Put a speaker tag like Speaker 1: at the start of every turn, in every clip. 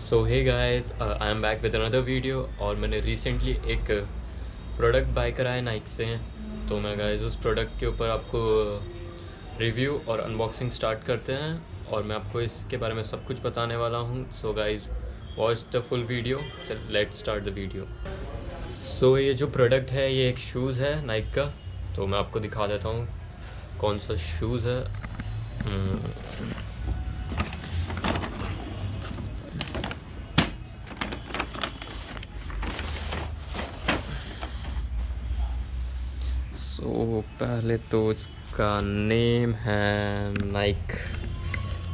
Speaker 1: So hey guys, I am back with another video. और मैंने recently एक product bye करा है नाइक से। तो मैं गाइस उस प्रोडक्ट के ऊपर आपको रिव्यू और अनबॉक्सिंग स्टार्ट करते हैं और मैं आपको इसके बारे में सब कुछ बताने वाला हूँ। So guys watch the full video. Let's start the video. सो ये जो प्रोडक्ट है ये एक शूज़ है नाइक का। तो मैं आपको दिखा देता हूँ कौन सा शूज़ है। तो पहले तो इसका नेम है नाइक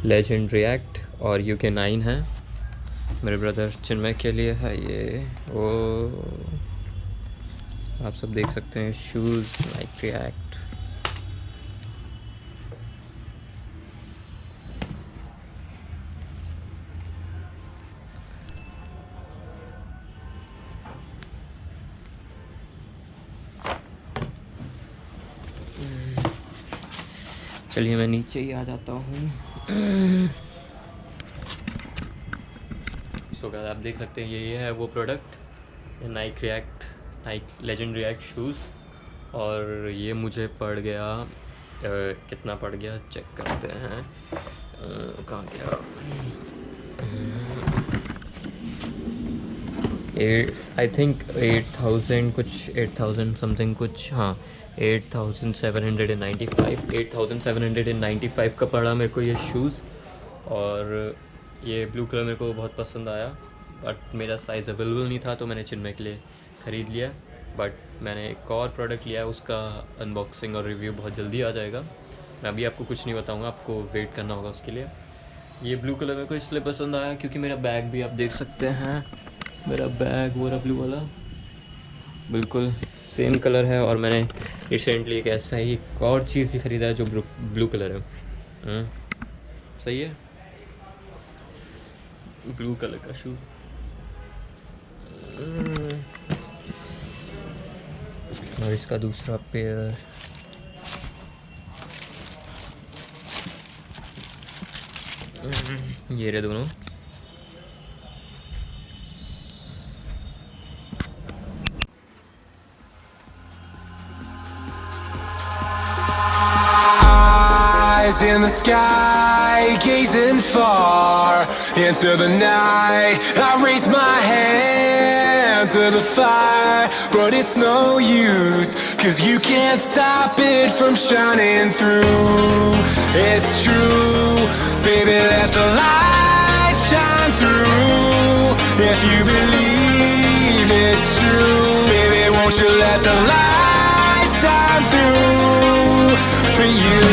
Speaker 1: लेजेंड रिएक्ट और UK 9 है। मेरे ब्रदर चिन्मय के लिए है ये। वो आप सब देख सकते हैं शूज़ नाइक रिएक्ट। चलिए मैं नीचे ही आ जाता हूँ। सो गाइस आप देख सकते हैं ये है वो product, Naik react, Naik legend react shoes. और ये मुझे पड़ गया कितना पड़ गया चेक करते हैं। कहाँ गया? आई थिंक 8000 कुछ, 8000 समथिंग कुछ, हाँ 8795 का पड़ा मेरे को ये शूज़। और ये ब्लू कलर मेरे को बहुत पसंद आया, बट मेरा साइज़ अवेलेबल नहीं था तो मैंने चिन्मय के लिए ख़रीद लिया। बट मैंने एक और प्रोडक्ट लिया, उसका अनबॉक्सिंग और रिव्यू बहुत जल्दी आ जाएगा। मैं अभी आपको कुछ नहीं बताऊंगा, आपको वेट करना होगा उसके लिए। ये ब्लू कलर मेरे को इसलिए पसंद आया क्योंकि मेरा बैग भी आप देख सकते हैं, मेरा बैग वो रहा ब्लू वाला, बिल्कुल सेम कलर है। और मैंने रिसेंटली एक ऐसा ही एक और चीज़ भी ख़रीदा है जो ब्लू कलर है। सही है, ब्लू कलर का शू। और इसका दूसरा पेयर ये रहे दोनों।
Speaker 2: In the sky, gazing far into the night, I raise my hand to the fire, but it's no use, 'cause you can't stop it from shining through. It's true, baby, let the light shine through. If you believe it's true, baby, won't you let the light shine through for you?